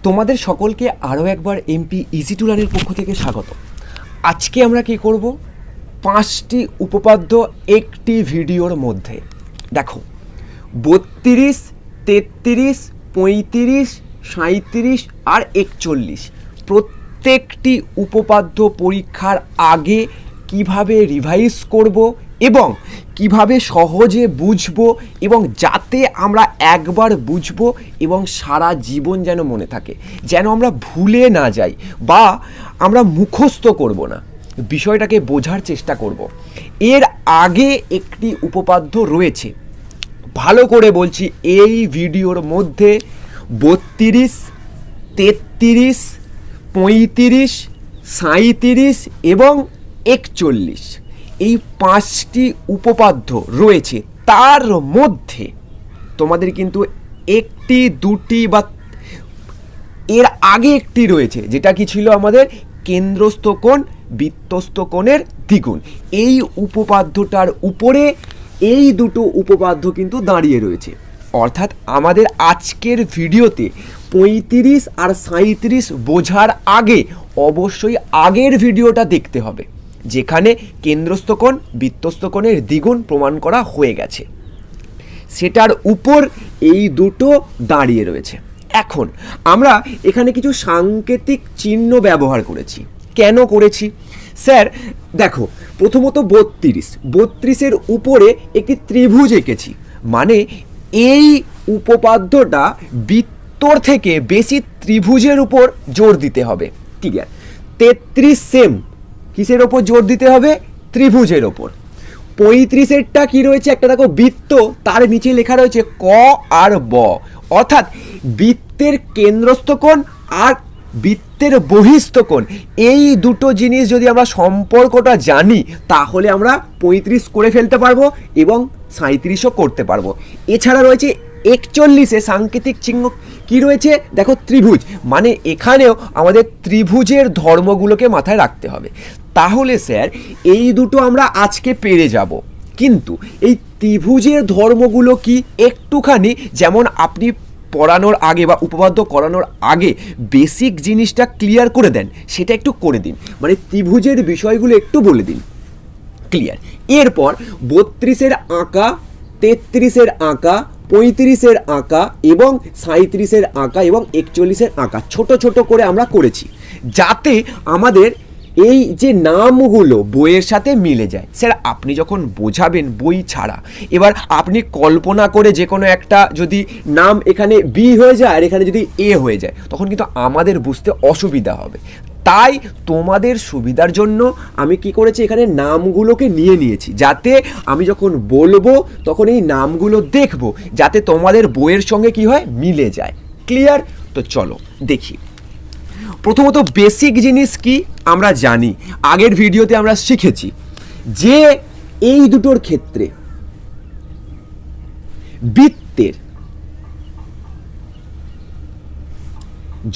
তোমাদের সকলকে আরও একবার এমপি ইজি টু লার্নের পক্ষ থেকে স্বাগত। আজকে আমরা কি করব, 5টি উপপাদ্য একটি ভিডিওর মধ্যে। দেখো, 32, 33, 35, 37 আর 41 প্রত্যেকটি উপপাদ্য পরীক্ষার আগে কিভাবে রিভাইজ করব এবং কিভাবে সহজে বুঝবো, এবং যাতে আমরা একবার বুঝবো এবং সারা জীবন যেন মনে থাকে, যেন আমরা ভুলে না যাই বা আমরা মুখস্থ করব না, বিষয়টাকে বোঝার চেষ্টা করব। এর আগে একটি উপপাদ্য রয়েছে, ভালো করে বলছি, এই ভিডিওর মধ্যে 32, 33, 35, 37 এবং 41 এই 5টি উপপাদ্য রয়েছে। তার মধ্যে তোমাদের কিন্তু একটি, দুটি বা এর আগে একটি রয়েছে, যেটা কি ছিল আমাদের কেন্দ্রস্থ কোণ বৃত্তস্থ কোণের দ্বিগুণ। এই উপপাদ্যটার উপরে এই দুটো উপপাদ্য কিন্তু দাঁড়িয়ে রয়েছে। অর্থাৎ আমাদের আজকের ভিডিওতে 35 আর 37 বোঝার আগে অবশ্যই আগের ভিডিওটা দেখতে হবে, যেখানে কেন্দ্রস্থ কোণ বৃত্তস্থ কোণের দ্বিগুণ প্রমাণ করা হয়ে গেছে। সেটার উপর এই দুটো দাঁড়িয়ে রয়েছে। এখন আমরা এখানে কিছু সাংকেতিক চিহ্ন ব্যবহার করেছি। কেন করেছি স্যার? দেখো, প্রথমত 32-এর উপরে একটি ত্রিভুজ এঁকেছি, মানে এই উপপাদ্যটা বৃত্তর থেকে বেশি ত্রিভুজের উপর জোর দিতে হবে। ঠিক আছে, 33 সেম কিসের ওপর জোর দিতে হবে? ত্রিভুজের ওপর। 35-এরটা কি রয়েছে? একটা দেখো বৃত্ত, তার নিচে লেখা রয়েছে ক আর ব, অর্থাৎ বৃত্তের কেন্দ্রস্থ কোণ আর বৃত্তের বহিস্থ কোণ, এই দুটো জিনিস যদি আমরা সম্পর্কটা জানি তাহলে আমরা 35 করে ফেলতে পারবো এবং 37ও করতে পারবো। এছাড়া রয়েছে 41-এ সাংকেতিক চিহ্ন কি রয়েছে? দেখো, ত্রিভুজ, মানে এখানেও আমাদের ত্রিভুজের ধর্মগুলোকে মাথায় রাখতে হবে। তাহলে স্যার এই দুটো আমরা আজকে পেরে যাব, কিন্তু এই ত্রিভুজের ধর্মগুলো কি একটুখানি, যেমন আপনি পড়ানোর আগে বা উপপাদ্য করানোর আগে বেসিক জিনিসটা ক্লিয়ার করে দেন, সেটা একটু করে দিন, মানে ত্রিভুজের বিষয়গুলো একটু বলে দিন ক্লিয়ার। এরপর 32-এর আঁকা, 33-এর আঁকা, 35-এর আঁকা এবং 37-এর আঁকা এবং 41-এর আঁকা ছোট ছোট করে আমরা করেছি, যাতে আমাদের এই যে নামগুলো বইয়ের সাথে মিলে যায়। স্যার আপনি যখন বোঝাবেন বই ছাড়া, এবার আপনি কল্পনা করে যে কোনো একটা যদি নাম এখানে বি হয়ে যায় আর এখানে যদি এ হয়ে যায়, তখন কিন্তু আমাদের বুঝতে অসুবিধা হবে। তাই তোমাদের সুবিধার জন্য আমি কি করেছি, এখানে নামগুলোকে নিয়ে নিয়েছি, যাতে আমি যখন বলবো তখন এই নামগুলো দেখব, যাতে তোমাদের বইয়ের সঙ্গে কি হয়, মিলে যায়। ক্লিয়ার? তো চলো দেখি। প্রথমত বেসিক জিনিস কি আমরা জানি, আগের ভিডিওতে আমরা শিখেছি যে এই দুটোর ক্ষেত্রে বৃত্তের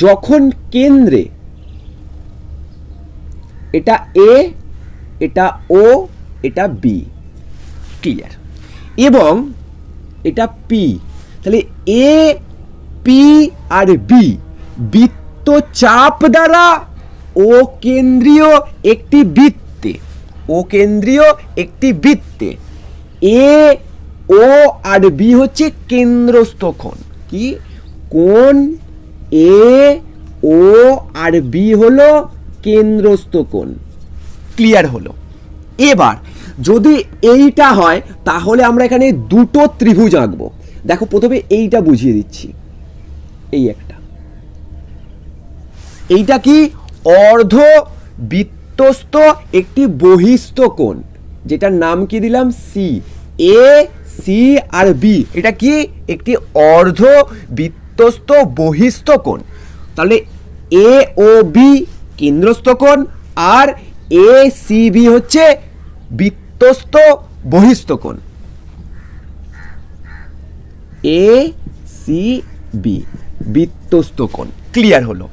যখন কেন্দ্রে এটা এ, এটা ও, এটা বি, ক্লিয়ার, এবং এটা পি, তাহলে এ, পি আর বি চাপ দ্বারা ও কেন্দ্রীয় একটি বৃত্তে, এ, ও আর বি হচ্ছে কেন্দ্রস্থ কোণ। কি কোণ? এ, ও আর বি হলো কেন্দ্রস্থ কোণ। ক্লিয়ার হলো? এবার যদি এইটা হয় তাহলে আমরা এখানে দুটো ত্রিভুজ আঁকবো। দেখো, প্রথমে এইটা বুঝিয়ে দিচ্ছি। এই একটা, এইটা কি অর্ধ বৃত্তস্থ একটি বহিস্থ কোণ, যেটার নাম কি দিলাম? সি। এ, সি আর বি, এটা কি একটি অর্ধ বৃত্তস্থ বহিস্থ কোণ। তাহলে এ ও বি কেন্দ্রস্থ কোণ আর এ সি বি হচ্ছে বৃত্তস্থ বহিস্থ কোণ। এ সি বি বৃত্তস্থ কোণ। ক্লিয়ার হলো?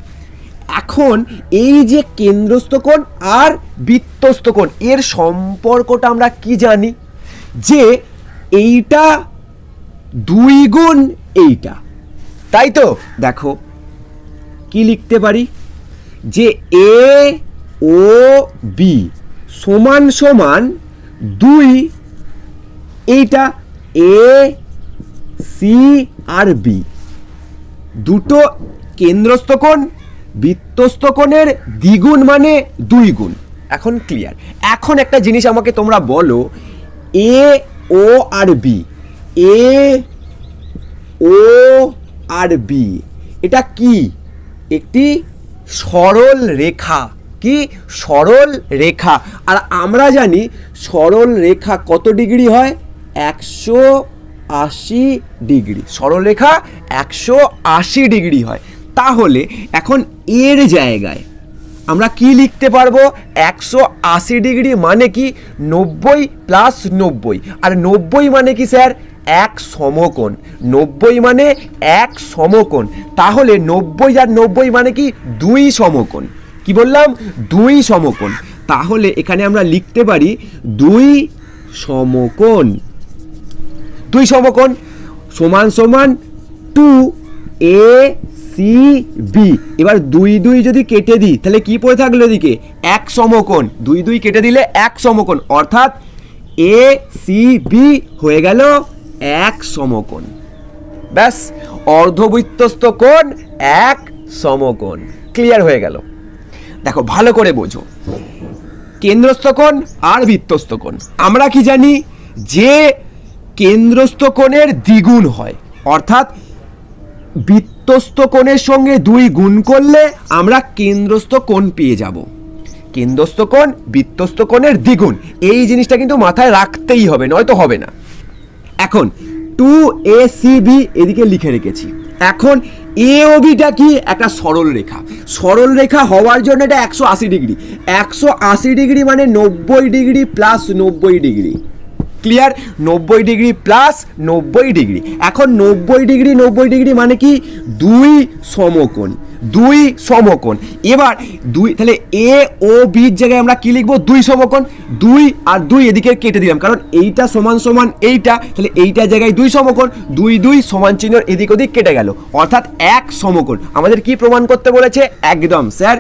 এখন এই যে কেন্দ্রস্থ কোণ আর বৃত্তস্থ কোণ, এর সম্পর্কটা আমরা কি জানি, যে এইটা 2 গুণ এইটা, তাই তো? দেখো, কি লিখতে পারি যে এ ও বি সমান সমান 2, এইটা এ সি আর বি, দুটো কেন্দ্রস্থ কোণ বৃত্তস্থ কোণের দ্বিগুণ মানে 2 গুণ। এখন ক্লিয়ার। এখন একটা জিনিস আমাকে তোমরা বলো, এ ও আর বি, এ ও আর বি এটা কি? একটি সরল রেখা। কি? সরল রেখা। আর আমরা জানি সরল রেখা কত ডিগ্রি হয়? 180 ডিগ্রি। সরল রেখা 180 ডিগ্রি হয়। তাহলে এখন এর জায়গায় আমরা কি লিখতে পারবো? 180 ডিগ্রি মানে কি? 90 প্লাস 90। আর 90 মানে কি স্যার? এক সমকোণ। 90 মানে এক সমকোণ। তাহলে 90 আর 90 মানে কি? 2 সমকোণ। কি বললাম? 2 সমকোণ। তাহলে এখানে আমরা লিখতে পারি 2 সমকোণ। 2 সমকোণ সমান সমান 2 a সি বি। এবার 2 2 যদি কেটে দিই তাহলে কি পড়ে থাকলো এদিকে? এক সমকোণ। 2 2 কেটে দিলে এক সমকোণ, অর্থাৎ এ সি বি হয়ে গেল এক সমকোণ। ব্যাস, অর্ধবৃত্তস্থ কোণ এক সমকোণ। ক্লিয়ার হয়ে গেল। দেখো ভালো করে বোঝো, কেন্দ্রস্থ কোণ আর বৃত্তস্থ কোণ আমরা কি জানি? যে কেন্দ্রস্থ কোণের দ্বিগুণ হয়, অর্থাৎ বৃত্তস্থ কোণের সঙ্গে 2 গুণ করলে আমরা কেন্দ্রস্থ কোণ পেয়ে যাব। কেন্দ্রস্থ কোণ বৃত্তস্থ কোণের দ্বিগুণ, এই জিনিসটা কিন্তু মাথায় রাখতেই হবে, নয়তো হবে না। এখন 2acb এদিকে লিখে রেখেছি। এখন এওবিটা কি? একটা সরল রেখা। সরল রেখা হওয়ার জন্য এটা 180 ডিগ্রি। 180 ডিগ্রি মানে 90 degree plus 90 degree. Clear? 90 degree plus 90 degree. এখন 90 ডিগ্রি 90 ডিগ্রি মানে কি? 2 সমকোণ। 2 সমকোণ। এবার 2, তাহলে এ ও বির জায়গায় আমরা কি লিখবো? 2 সমকোণ। 2 আর 2 এদিকে কেটে দিলাম, কারণ এইটা সমান সমান এইটা, তাহলে এইটার জায়গায় 2 সমকোণ। 2 2 সমান চিহ্ন এদিক ওদিক কেটে গেল, অর্থাৎ এক সমকোণ। আমাদের কি প্রমাণ করতে বলেছে? একদম স্যার,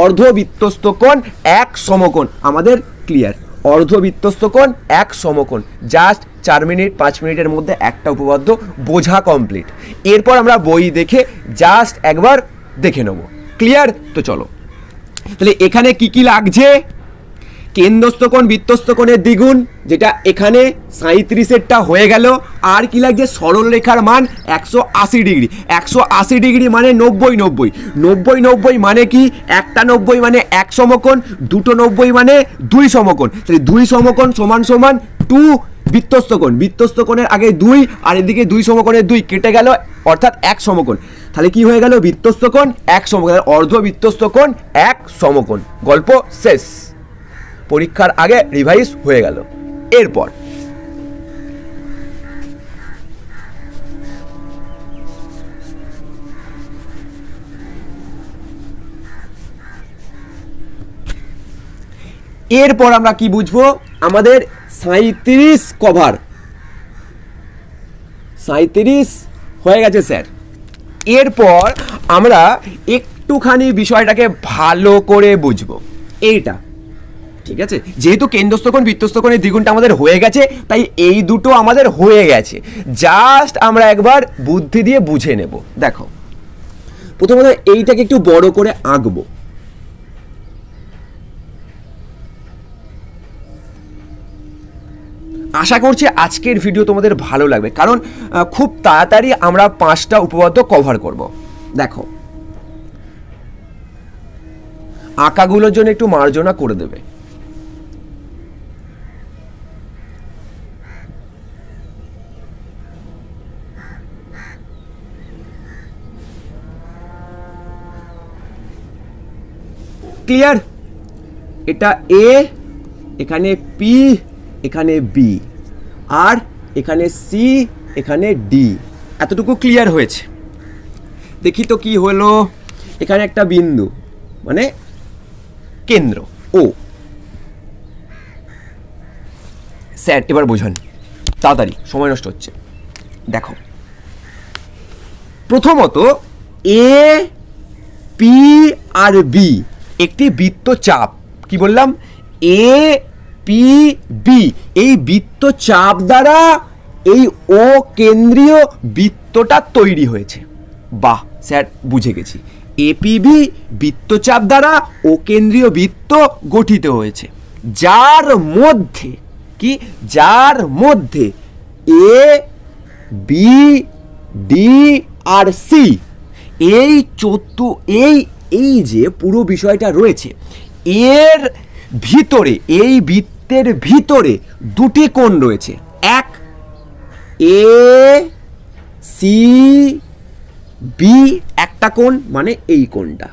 অর্ধবৃত্তস্থ কোণ এক সমকোণ। আমাদের ক্লিয়ার, অর্ধবৃত্তস্থ কোণ এক সমকোণ। জাস্ট 4 মিনিট 5 মিনিটের মধ্যে একটা উপপাদ্য বোঝা কমপ্লিট। এরপর আমরা বই দেখে জাস্ট একবার দেখে নেব। ক্লিয়ার? তো চলো, তাহলে এখানে কি কি লাগছে? কেন্দ্রস্থ কোণ বৃত্তস্থ কোণের দ্বিগুণ, যেটা এখানে 37-এরটা হয়ে গেল। আর কি লাগছে? সরল রেখার মান 180 ডিগ্রি। 180 ডিগ্রি মানে 90 90। 90 90 মানে কি? একটা 90 মানে এক সমকোণ, দুটো 90 মানে 2 সমকোণ। তাহলে 2 সমকোণ সমান সমান 2 বৃত্তস্থ কোণ। বৃত্তস্থ কোণের আগে 2 আর এদিকে 2 সমকোণের 2 কেটে গেল, অর্থাৎ এক সমকোণ। তাহলে কি হয়ে গেল? বৃত্তস্থ কোণ এক সমকোণ, অর্ধ বৃত্তস্থ কোণ এক সমকোণ। গল্প শেষ। পরীক্ষার আগে রিভাইজ হয়ে গেল। এরপর আমরা কি বুঝবো? আমাদের 37 কভার, 37 হয়ে গেছে স্যার। এরপর আমরা একটুখানি বিষয়টাকে ভালো করে বুঝবো। এইটা ঠিক আছে, যেহেতু কেন্দ্রস্থ কোণ বৃত্তস্থ কোণের দ্বিগুণটা আমাদের হয়ে গেছে, তাই এই দুটো আমাদের হয়ে গেছে। জাস্ট আমরা একবার বুদ্ধি দিয়ে বুঝে নেব। দেখো, প্রথমত এইটাকে একটু বড় করে আঁকবো। আশা করছি আজকের ভিডিও তোমাদের ভালো লাগবে, কারণ খুব তাড়াতাড়ি আমরা 5টা উপপাদ্য কভার করব। দেখো, আঁকাগুলোর জন্য একটু মার্জনা করে দেবে। ক্লিয়ার? এটা এ, এখানে পি, এখানে বি, আর এখানে সি, এখানে ডি। এতটুকু ক্লিয়ার হয়েছে? দেখি তো কি হলো। এখানে একটা বিন্দু মানে কেন্দ্র ও। স্যার এবার বোঝান তাড়াতাড়ি, সময় নষ্ট হচ্ছে। দেখো, প্রথমত এ পি আর বি একটি বৃত্তচাপ, কি বললাম, এ পি বি, এই বৃত্তচাপ দ্বারা এই ও কেন্দ্রীয় বৃত্তটা তৈরি হয়েছে। বাহ স্যার, বুঝে গেছি। এপিবি বৃত্তচাপ দ্বারা ও কেন্দ্রীয় বৃত্ত গঠিত হয়েছে, যার মধ্যে কি, যার মধ্যে এ বি ডি আর সি এই এই যে পুরো বিষয়টা রয়েছে, এর ভিতরে, এই বৃত্তের ভিতরে দুটি কোণ রয়েছে। এক, এ সি বি একটা কোণ, মানে এই কোণটা,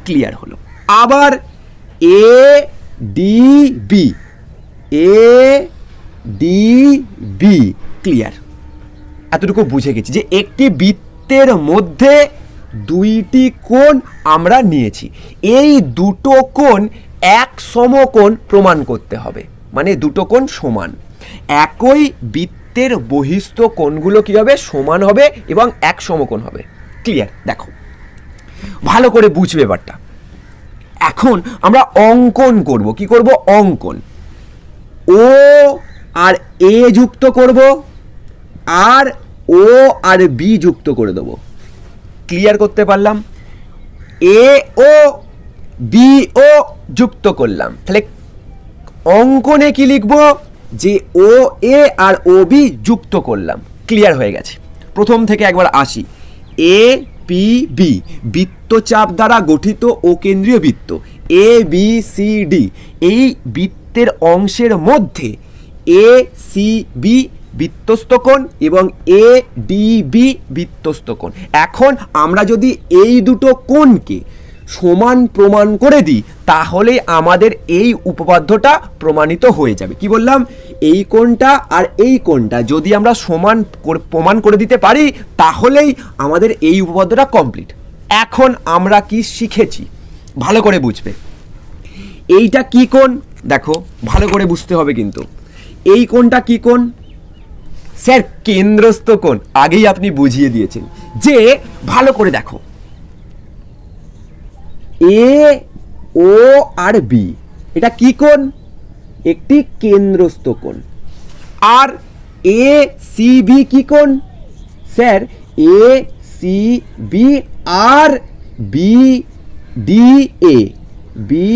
ক্লিয়ার হলো। আবার A D B, A D B, clear. এতটুকু বুঝে গেছি যে একটি বৃত্তের মধ্যে দুইটি কোণ আমরা নিয়েছি, এই দুটো কোণ এক সমকোণ প্রমাণ করতে হবে, মানে দুটো কোণ সমান। একই বৃত্তের বহিস্থ কোণগুলো কি হবে, সমান হবে এবং এক সমকোণ হবে। ক্লিয়ার? দেখো ভালো করে বুঝবে ব্যাপারটা। এখন আমরা অঙ্কন করব। কি করব? অঙ্কন। ও আর এ যুক্ত করব, আর ও আর বি যুক্ত করে দেব। ক্লিয়ার করতে পারলাম? এ ও বি ও যুক্ত করলাম, তাহলে অঙ্কনে কি লিখব, যে ও এ আর ও বি যুক্ত করলাম। ক্লিয়ার হয়ে গেছে। প্রথম থেকে একবার আসি। এ পি বি বৃত্তচাপ দ্বারা গঠিত ও কেন্দ্রীয় বৃত্ত এ বি সি ডি, এই বৃত্তের অংশের মধ্যে এ সি বি বৃত্তস্থ কোণ এবং এ ডি বি বৃত্তস্থ কোণ। এখন আমরা যদি এই দুটো কোণকে সমান প্রমাণ করে দিই, তাহলে আমাদের এই উপপাদ্যটা প্রমাণিত হয়ে যাবে। কি বললাম? এই কোণটা আর এই কোণটা যদি আমরা সমান প্রমাণ করে দিতে পারি, তাহলেই আমাদের এই উপপাদ্যটা কমপ্লিট। এখন আমরা কি শিখেছি ভালো করে বুঝবে। এইটা কি কোণ দেখো, ভালো করে বুঝতে হবে কিন্তু। এই কোণটা কি কোণ? স্যার কেন্দ্রস্থ কোণ। আগেই আপনি বুঝিয়ে দিয়েছেন যে, ভালো করে দেখো, এ ও আর বি এটা কি কোণ? একটি কেন্দ্রস্থ কোণ। আর এ সি বি কি কোণ? স্যার এ সি বি আর B D A, B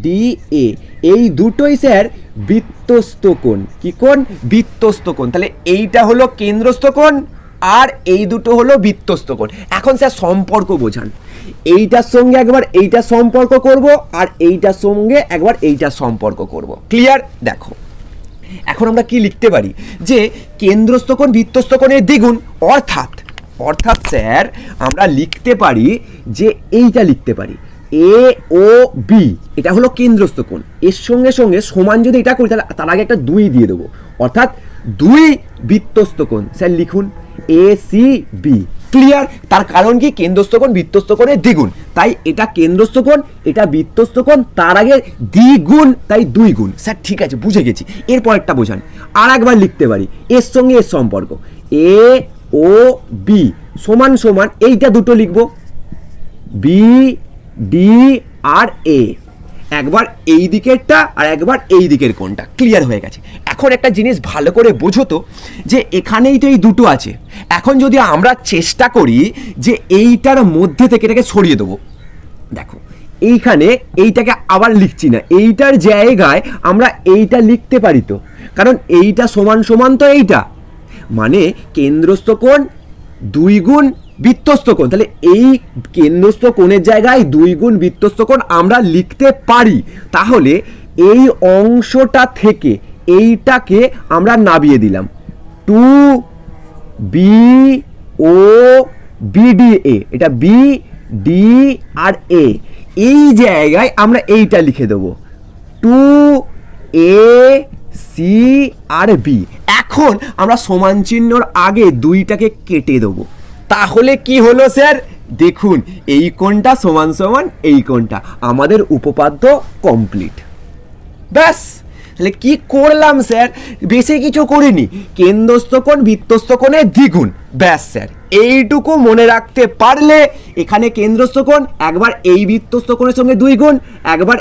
D A, এই দুটোই স্যার বৃত্তস্থ কোণ। কি কোণ? বৃত্তস্থ কোণ। তাহলে এইটা হলো কেন্দ্রস্থ কোণ আর এই দুটো হলো বৃত্তস্থ কোণ। এখন স্যার সম্পর্ক বোঝান। এইটার সঙ্গে একবার এইটা সম্পর্ক করব, আর এইটার সঙ্গে একবার এইটা সম্পর্ক করব। ক্লিয়ার? দেখো এখন আমরা কি লিখতে পারি, যে কেন্দ্রস্থ কোণ বৃত্তস্থ কোণের দ্বিগুণ, অর্থাৎ স্যার আমরা লিখতে পারি যে এইটা লিখতে পারি এ ও বি, এটা হলো কেন্দ্রস্থ কোণ। এর সঙ্গে সঙ্গে সমান যদি এটা করি, তাহলে তার আগে একটা 2 দিয়ে দেবো, অর্থাৎ 2 বৃত্তস্থ কোণ। স্যার লিখুন এ সি বি। ক্লিয়ার? তার কারণ কি? কেন্দ্রস্থ কোণ বৃত্তস্থ কোণের দ্বিগুণ, তাই এটা কেন্দ্রস্থ কোণ, এটা বৃত্তস্থ কোণ, তার আগে দ্বিগুণ, তাই 2 গুণ। স্যার ঠিক আছে, বুঝে গেছি। এরপর একটা বোঝান। আর একবার লিখতে পারি এর সঙ্গে এর সম্পর্ক, এ ও বি সমান সমান এইটা দুটো লিখবো, বি ডি আর এ, একবার এই দিকেরটা আর একবার এই দিকের কোণটা। ক্লিয়ার হয়ে গেছে। এখন একটা জিনিস ভালো করে বোঝো তো, যে এখানেই তো এই দুটো আছে। এখন যদি আমরা চেষ্টা করি যে এইটার মধ্যে থেকে এটাকে সরিয়ে দেবো, দেখো এইখানে এইটাকে আবার লিখছি না, এইটার জায়গায় আমরা এইটা লিখতে পারি তো, কারণ এইটা সমান সমান তো এইটা, মানে কেন্দ্রস্থ কোণ 2 গুণ বৃত্তস্থ কোণ। তাহলে এই কেন্দ্রস্থ কোণের জায়গায় 2 গুণ বৃত্তস্থ কোণ আমরা লিখতে পারি। তাহলে এই অংশটা থেকে এইটাকে আমরা নামিয়ে দিলাম, 2 বি ও বি ডি এ, এটা বি ডি আর এ, এই জায়গায় আমরা এইটা লিখে দেবো 2 এ সি আর বি। এখন আমরা সমান চিহ্নর আগে 2টাকে কেটে দেবো। তাহলে কি হলো স্যার? দেখুন এই কোণটা সমান সমান এই কোণটা, আমাদের উপপাদ্য কমপ্লিট। ব্যাস, তাহলে কি করলাম স্যার? বেশি কিছু করিনি, কেন্দ্রস্থ কোণ বৃত্তস্থ কোণের দ্বিগুণ। ব্যাস স্যার, এইটুকু মনে রাখতে পারলে এখানে কেন্দ্রস্থ কোণ একবার এই বৃত্তস্থ কোণের সঙ্গে 2 গুণ, একবার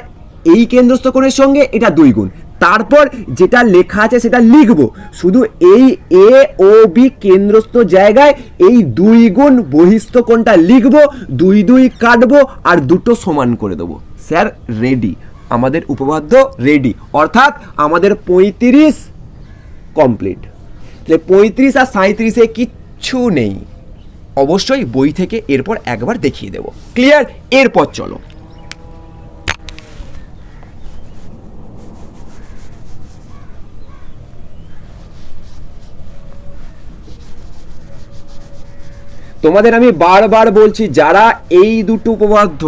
এই কেন্দ্রস্থ কোণের সঙ্গে এটা 2 গুণ, তারপর যেটা লেখা আছে সেটা লিখব, শুধু এই এ ও বি কেন্দ্রস্থ জায়গায় এই 2 গুণ বহিস্থ কোণটা লিখব, 2 2 কাটবো আর দুটো সমান করে দেবো। স্যার রেডি, আমাদের উপপাদ্য রেডি, অর্থাৎ আমাদের 35 কমপ্লিট। তাহলে 35 আর 37-এ কিচ্ছু নেই, অবশ্যই বই থেকে এরপর একবার দেখিয়ে দেব। ক্লিয়ার? এরপর চলো তোমাদের আমি বারবার বলছি, যারা এই দুটো উপপাদ্য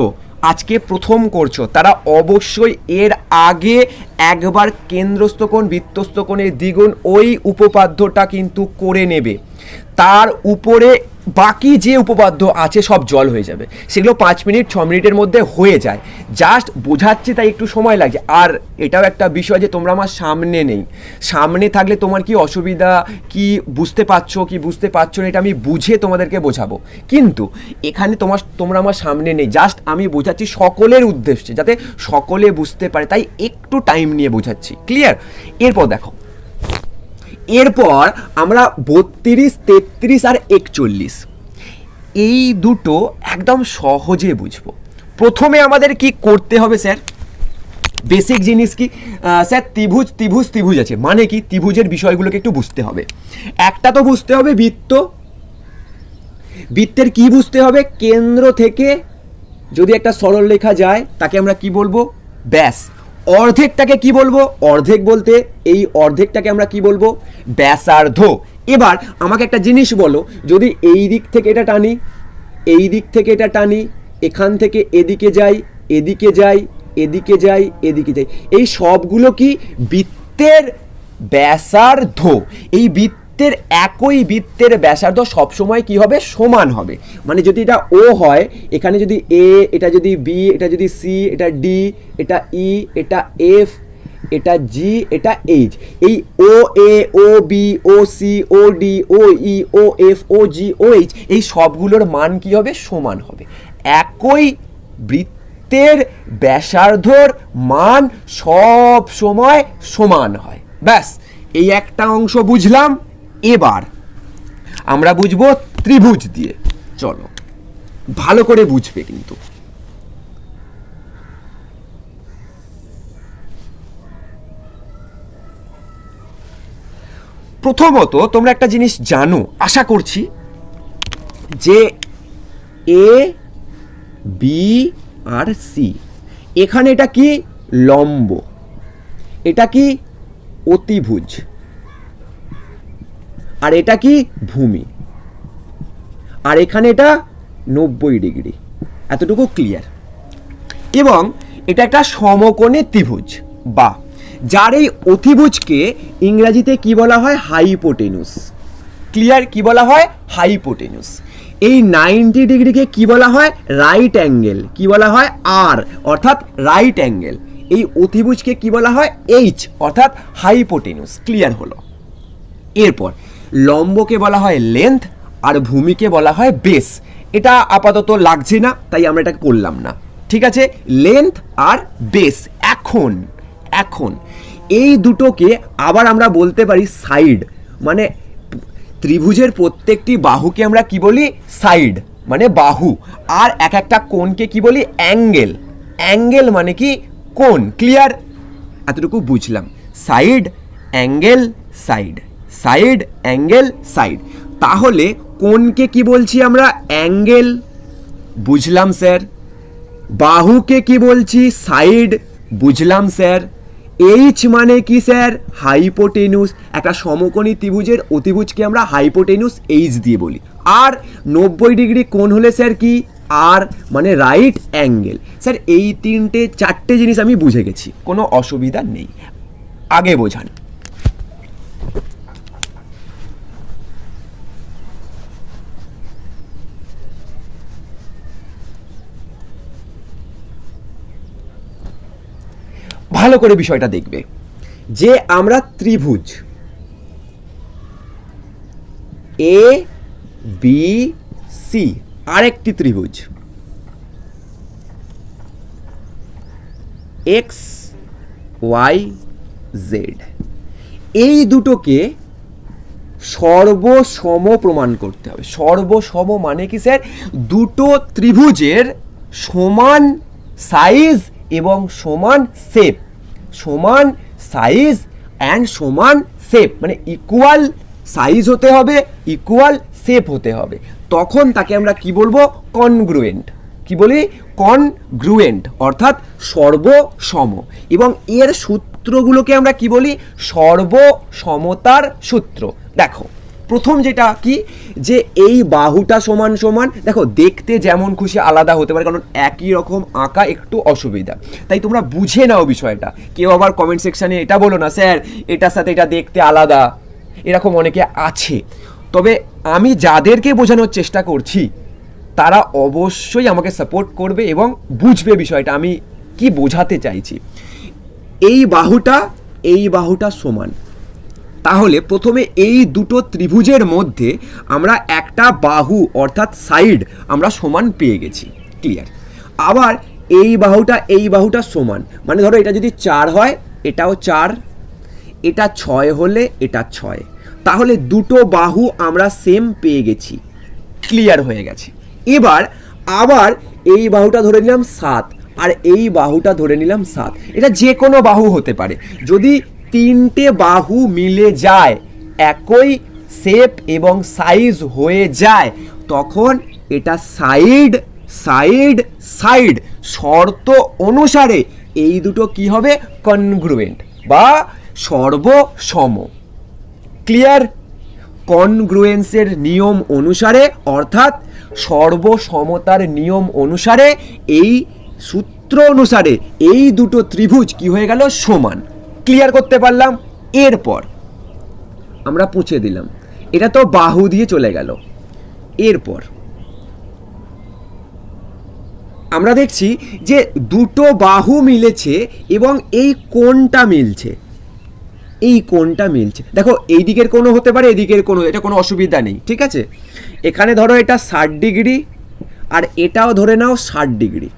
আজকে প্রথম করছো তারা অবশ্যই এর আগে একবার কেন্দ্রস্থ কোণ বৃত্তস্থ কোণের দ্বিগুণ ওই উপপাদ্যটা কিন্তু করে নেবে, তার উপরে বাকি যে উপপাদ্য আছে সব জল হয়ে যাবে, সেগুলো 5 মিনিট 6 মিনিটের মধ্যে হয়ে যায়, জাস্ট বোঝাচ্ছি তাই একটু সময় লাগছে। আর এটাও একটা বিষয় যে তোমরা আমার সামনে নেই, সামনে থাকলে তোমার কি অসুবিধা, কি বুঝতে পারছো কি বুঝতে পারছো না এটা আমি বুঝে তোমাদেরকে বোঝাবো, কিন্তু এখানে তোমরা আমার সামনে নেই, জাস্ট আমি বোঝাচ্ছি সকলের উদ্দেশ্যে যাতে সকলে বুঝতে পারে, তাই একটু টাইম নিয়ে বোঝাচ্ছি। ক্লিয়ার? এরপর দেখো, এরপর আমরা 32, 33 আর 41 এই দুটো একদম সহজে বুঝবো। প্রথমে আমাদের কি করতে হবে স্যার? বেসিক জিনিস কি স্যার? ত্রিভুজ ত্রিভুজ ত্রিভুজ আছে, মানে কি ত্রিভুজের বিষয়গুলোকে একটু বুঝতে হবে। একটা তো বুঝতে হবে বৃত্ত, বৃত্তের কি বুঝতে হবে? কেন্দ্র থেকে যদি একটা সরল রেখা যায় তাকে আমরা কি বলবো? ব্যাস। অর্ধেকটাকে কি বলবো? অর্ধেক বলতে এই অর্ধেকটাকে আমরা কি বলবো? ব্যাসার্ধ। এবার আমাকে একটা জিনিস বলো, যদি এই দিক থেকে এটা টানি, এই দিক থেকে এটা টানি, এখান থেকে এদিকে যাই, এদিকে যাই, এদিকে যাই, এদিকে যাই, এই সবগুলো কি বৃত্তের ব্যাসার্ধ। এই বৃত্তের একই বৃত্তের ব্যাসার্ধ সবসময় কি হবে? সমান হবে। মানে যদি এটা ও হয়, এখানে যদি এ, এটা যদি বি, এটা যদি সি, এটা ডি, এটা ই, এটা এফ, এটা জি, এটা এইচ, এই ও এ, ও বি, ও সি, ও ডি, ও ই, ও এফ, ও জি, ও এইচ, এই সবগুলোর মান কি হবে? সমান হবে। একই বৃত্তের ব্যাসার্ধর মান সব সময় সমান হয়। ব্যাস, এই একটা অংশ বুঝলাম। এবার আমরা বুঝবো ত্রিভুজ দিয়ে। চলো ভালো করে বুঝবে কিন্তু। প্রথমত তোমরা একটা জিনিস জানো, আশা করছি, যে এ বি আর সি, এখানে এটা কি? লম্ব। এটা কি? অতিভুজ। আর এটা কি? ভূমি। আর এখানে এটা 90 ডিগ্রি। এতটুকু ক্লিয়ার? এবং এটা একটা সমকোণী ত্রিভুজ, বা যার এই অতিভুজকে ইংরেজিতে কি বলা হয়? হাইপোটেনুস। ক্লিয়ার? কি বলা হয়? হাইপোটেনুস। এই 90 ডিগ্রিকে কি বলা হয়? Right angle. কি বলা হয়? আর, অর্থাৎ রাইট অ্যাঙ্গেল। এই অতিভুজকে কি বলা হয়? এইচ, অর্থাৎ হাইপোটেনুস। ক্লিয়ার হলো? এরপর লম্বকে বলা হয় লেন্থ, আর ভূমিকে বলা হয় বেস। এটা আপাতত লাগছে না, তাই আমরা এটা করলাম না। ঠিক আছে? লেন্থ আর বেস। এখন এখন এই দুটোকে আবার আমরা বলতে পারি সাইড। মানে ত্রিভুজের প্রত্যেকটি বাহুকে আমরা কি বলি? সাইড, মানে বাহু। আর এক একটা কোণকে কি বলি? অ্যাঙ্গেল। অ্যাঙ্গেল মানে কি? কোণ। ক্লিয়ার? এতটুকু বুঝলাম। Side, angle, side, side, angle, side. তাহলে কোণকে কি বলছি আমরা? অ্যাঙ্গেল। বুঝলাম স্যার। বাহুকে কি বলছি? সাইড। বুঝলাম স্যার। এইচ মানে কি স্যার? হাইপোটেনুস। একটা সমকোণী ত্রিভুজের অতিভুজকে আমরা হাইপোটেনুস এইচ দিয়ে বলি। আর 90 ডিগ্রি কোণ হলে স্যার কি? আর, মানে রাইট অ্যাঙ্গেল। স্যার এই চারটে জিনিস আমি বুঝে গেছি, কোনো অসুবিধা নেই। আগে বোঝান। ভালো করে বিষয়টা দেখবে, যে আমরা ত্রিভুজ এ বি সি, আরেকটি ত্রিভুজ এক্স ওয়াই জেড। এই দুটোকে সর্বসম প্রমাণ করতে হবে। সর্বসম মানে কি স্যার? দুটো ত্রিভুজের সমান সাইজ এবং সমান শেপ, সমান সাইজ অ্যান্ড সমান শেপ, মানে ইকুয়াল সাইজ হতে হবে, ইকুয়াল শেপ হতে হবে, তখন তাকে আমরা কি বলবো? কনগ্রুয়েন্ট। কি বলি? কনগ্রুয়েন্ট, অর্থাৎ সর্বসম। এবং এর সূত্রগুলোকে আমরা কি বলি? সর্বসমতার সূত্র। দেখো প্রথম যেটা কি, যে এই বাহুটা সমান সমান, দেখো দেখতে যেমন খুশি আলাদা হতে পারে, কারণ একই রকম আঁকা একটু অসুবিধা, তাই তোমরা বুঝে নাও বিষয়টা। কেউ আবার কমেন্ট সেকশানে এটা বলো না, স্যার এটার সাথে এটা দেখতে আলাদা, এরকম অনেকে আছে। তবে আমি যাদেরকে বোঝানোর চেষ্টা করছি তারা অবশ্যই আমাকে সাপোর্ট করবে এবং বুঝবে বিষয়টা আমি কি বোঝাতে চাইছি। এই বাহুটা সমান, তাহলে প্রথমে এই দুটো ত্রিভুজের মধ্যে আমরা একটা বাহু অর্থাৎ সাইড আমরা সমান পেয়ে গেছি, ক্লিয়ার। আবার এই বাহুটা সমান, মানে ধরো এটা যদি 4 হয় এটাও 4, এটা 6 হলে এটা 6, তাহলে দুটো বাহু আমরা সেম পেয়ে গেছি, ক্লিয়ার হয়ে গেছে। এবার আবার এই বাহুটা ধরে নিলাম 7 আর এই বাহুটা ধরে নিলাম 7, এটা যে কোনো বাহু হতে পারে। যদি তিনটে বাহু মিলে যায়, একই শেপ এবং সাইজ হয়ে যায়, তখন এটা সাইড সাইড সাইড শর্ত অনুসারে এই দুটো কি হবে? কনগ্রুয়েন্ট বা সর্বসম, ক্লিয়ার। কনগ্রুয়েন্সের নিয়ম অনুসারে, অর্থাৎ সর্বসমতার নিয়ম অনুসারে, এই সূত্র অনুসারে এই দুটো ত্রিভুজ কি হয়ে গেল? সমান। ক্লিয়ার করতে পারলাম? এরপর আমরা পুছে দিলাম, এটা তো বাহু দিয়ে চলে গেল। এরপর আমরা দেখছি যে দুটো বাহু মিলেছে এবং এই কোণটা মিলছে, এই কোণটা মিলছে। দেখো এই দিকের কোনো হতে পারে, এদিকের কোনো, এটা কোনো অসুবিধা নেই, ঠিক আছে। এখানে ধরো এটা 60 ডিগ্রি আর এটাও ধরে নাও 60 ডিগ্রি।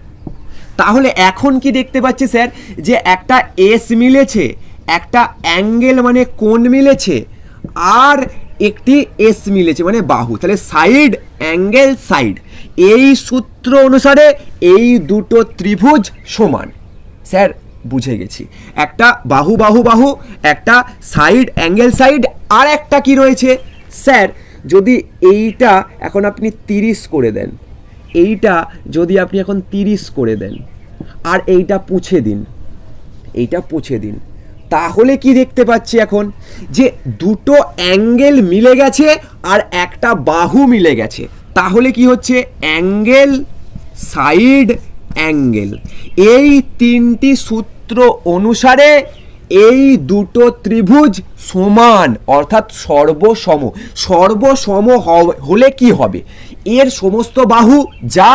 তাহলে এখন কি দেখতে পাচ্ছি স্যার? যে একটা এস মিলেছে, একটা অ্যাঙ্গেল মানে কোণ মিলেছে, আর একটি এস মিলেছে মানে বাহু। তাহলে সাইড অ্যাঙ্গেল সাইড, এই সূত্র অনুসারে এই দুটো ত্রিভুজ সমান। স্যার বুঝে গেছি, একটা বাহু বাহু বাহু, একটা সাইড অ্যাঙ্গেল সাইড, আর একটা কি রয়েছে? স্যার যদি এইটা এখন আপনি 30 করে দেন, এইটা যদি আপনি এখন 30 করে দেন, আর এইটা পুছে দিন, এইটা পুছে দিন, তাহলে কি দেখতে পাচ্ছি এখন? যে দুটো অ্যাঙ্গেল মিলে গেছে আর একটা বাহু মিলে গেছে। তাহলে কি হচ্ছে? অ্যাঙ্গেল সাইড অ্যাঙ্গেল, এই তিনটি সূত্র অনুসারে এই দুটো ত্রিভুজ সমান, অর্থাৎ সর্বসম। সর্বসম হলে কি হবে? এর সমস্ত বাহু যা,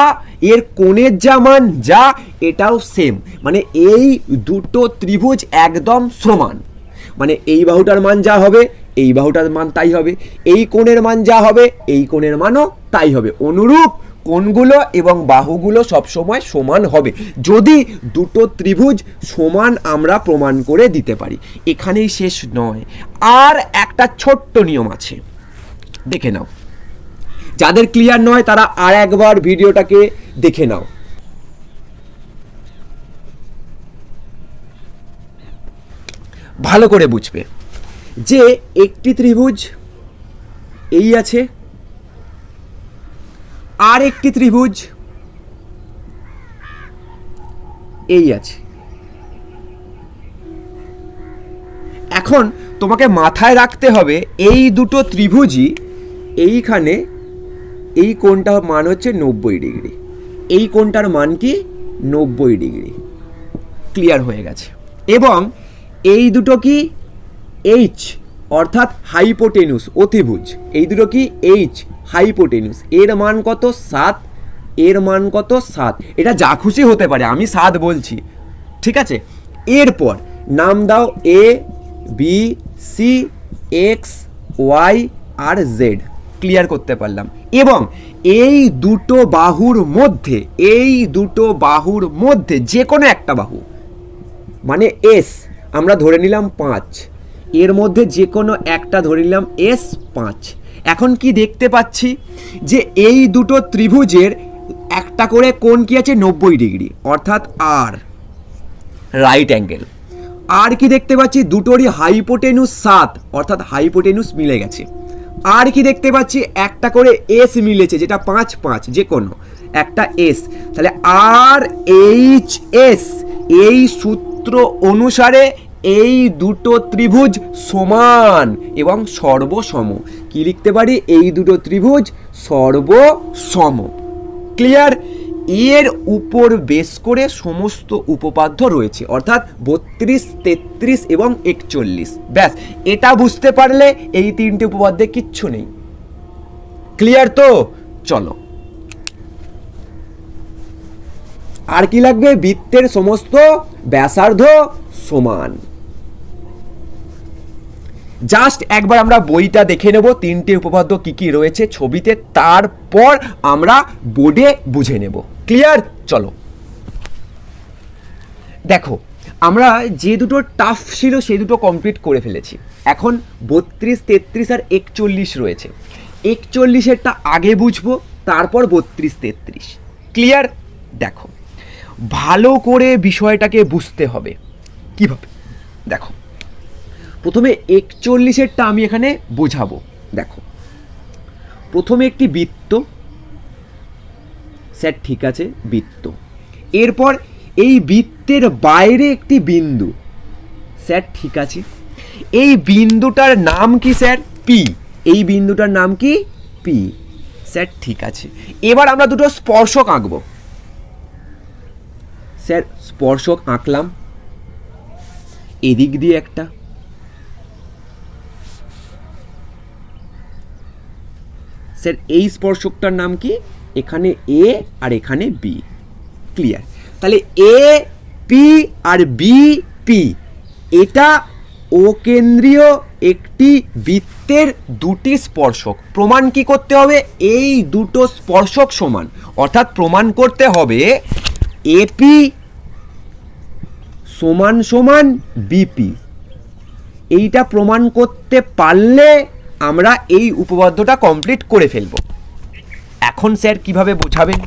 এর কোণের যা মান যা, এটাও সেম, মানে এই দুটো ত্রিভুজ একদম সমান। মানে এই বাহুটার মান যা হবে এই বাহুটার মান তাই হবে, এই কোণের মান যা হবে এই কোণের মানও তাই হবে। অনুরূপ কোণগুলো এবং বাহুগুলো সবসময় সমান হবে যদি দুটো ত্রিভুজ সমান আমরা প্রমাণ করে দিতে পারি। এখানেই শেষ নয়, আর একটা ছোট্ট নিয়ম আছে, দেখে নাও। যাদের ক্লিয়ার নয় তারা আর একবার ভিডিওটাকে দেখে নাও। ভালো করে বুঝবে যে একটি ত্রিভুজ এই আছে, আর একটি ত্রিভুজ এই আছে। এখন তোমাকে মাথায় রাখতে হবে এই দুটো ত্রিভুজই, এইখানে এই কোণটার মান হচ্ছে 90 ডিগ্রি, এই কোণটার মান কি? 90 ডিগ্রি। ক্লিয়ার হয়ে গেছে। এবং এই দুটো কি? এইচ, অর্থাৎ হাইপোটেনুস, অতিভুজ। এই দুটো কি? এইচ, হাইপোটেনুস। এর মান কত? 7, এর মান কত? 7। এটা যা খুশি হতে পারে, আমি 7 বলছি, ঠিক আছে। এরপর নাম দাও A B C x Y R Z. Clear করতে পারলাম। এবং এই দুটো বাহুর মধ্যে যে কোনো একটা বাহু, মানে এস আমরা ধরে নিলাম 5, এর মধ্যে যে কোনো একটা ধরে নিলাম এস 5। এখন কি দেখতে পাচ্ছি যে এই দুটো ত্রিভুজের একটা করে কোণ কি আছে 90 ডিগ্রি, অর্থাৎ আর রাইট অ্যাঙ্গেল। আর কি দেখতে পাচ্ছি দুটোরই হাইপোটেনুস 7, অর্থাৎ হাইপোটেনুস মিলে গেছে। আর কি দেখতে পাচ্ছি একটা করে এস মিলেছে, যেটা 5 5 যে কোনো একটা এস। তাহলে আর এইচ এস, এই সূত্র অনুসারে এই দুটো ত্রিভুজ সমান এবং সর্বসম। কি লিখতে পারি? এই দুটো ত্রিভুজ সর্বসম। ক্লিয়ার? এর উপর বেস করে সমস্ত উপপাদ্য রয়েছে, অর্থাৎ 32, 33 এবং 41। ব্যাস, এটা বুঝতে পারলে এই তিনটে উপপাদ্যে কিচ্ছু নেই। ক্লিয়ার তো? চলো, আর কি লাগবে? বৃত্তের সমস্ত ব্যাসার্ধ সমান। জাস্ট একবার আমরা বইটা দেখে নেব, তিনটে উপপাদ্য কি কি রয়েছে ছবিতে, তারপর আমরা বোর্ডে বুঝে নেব। ক্লিয়ার? চলো দেখো, আমরা যে দুটো টাফ ছিল সেই দুটো কমপ্লিট করে ফেলেছি। এখন 32, 33 আর 41 রয়েছে। 41এরটা আগে বুঝবো, তারপর 32, 33। ক্লিয়ার? দেখো, ভালো করে বিষয়টাকে বুঝতে হবে। কিভাবে? দেখো, প্রথমে 41এরটা আমি এখানে বোঝাবো। দেখো, প্রথমে একটি বৃত্ত, স্যার ঠিক আছে বৃত্ত, এরপর এই বৃত্তের বাইরে একটি বিন্দু, স্যার ঠিক আছে, এই বিন্দুটার নাম কি স্যার? পি। এই বিন্দুটার নাম কি? পি। স্যার ঠিক আছে। এবার আমরা দুটো স্পর্শক আঁকবো। স্যার স্পর্শক আঁকলাম, এদিক দিয়ে একটা, স্যার এই স্পর্শকটার নাম কি? এখানে এ আর এখানে বি। ক্লিয়ার? তাহলে এ পি আর বি পি, এটা ও কেন্দ্রীয় একটি বৃত্তের দুটি স্পর্শক। প্রমাণ কি করতে হবে? এই দুটো স্পর্শক সমান, অর্থাৎ প্রমাণ করতে হবে এপি সমান সমান বিপি। এইটা প্রমাণ করতে পারলে আমরা এই উপপাদ্যটা কমপ্লিট করে ফেলব। এখন স্যার কিভাবে বোঝাবেন?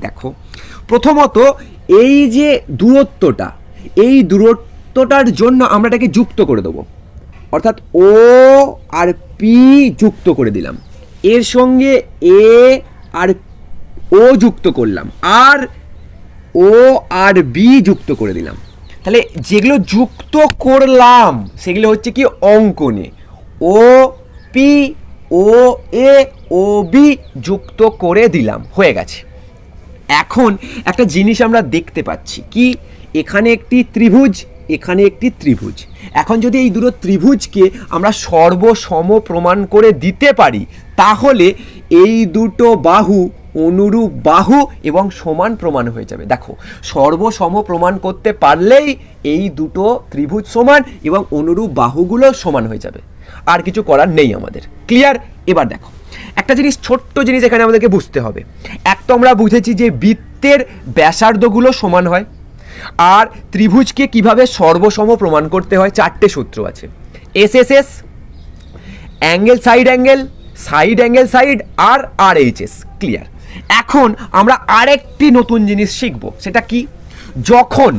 দেখো, প্রথমত এই যে দূরত্বটা, এই দূরত্বটার জন্য আমরা এটাকে যুক্ত করে দেবো, অর্থাৎ ও আর পি যুক্ত করে দিলাম, এর সঙ্গে এ আর ও যুক্ত করলাম, আর ও আর বি যুক্ত করে দিলাম। তাহলে যেগুলো যুক্ত করলাম সেগুলো হচ্ছে কি অঙ্কনে ও পি ও এ ও বি যুক্ত করে দিলাম, হয়ে গেছে। এখন একটা জিনিস আমরা দেখতে পাচ্ছি কি, এখানে একটি ত্রিভুজ, এখানে একটি ত্রিভুজ। এখন যদি এই দুটো ত্রিভুজকে আমরা সর্বসম প্রমাণ করে দিতে পারি, তাহলে এই দুটো বাহু অনুরূপ বাহু এবং সমান প্রমাণ হয়ে যাবে। দেখো, সর্বসম প্রমাণ করতে পারলেই এই দুটো ত্রিভুজ সমান এবং অনুরূপ বাহুগুলো সমান হয়ে যাবে, আর কিছু করার নেই আমাদের। ক্লিয়ার? এবার দেখো, একটা জিনিস, ছোট্ট জিনিস এখানে আমাদেরকে বুঝতে হবে। এক তো আমরা বুঝেছি যে বৃত্তের ব্যাসার্ধগুলো সমান হয়, আর ত্রিভুজকে কিভাবে সর্বসম প্রমাণ করতে হয়, চারটে সূত্র আছে। S S S, angle side angle, side angle side, আর আর এইচ এস। ক্লিয়ার? এখন আমরা আরেকটি নতুন জিনিস শিখব, সেটা কি, যখন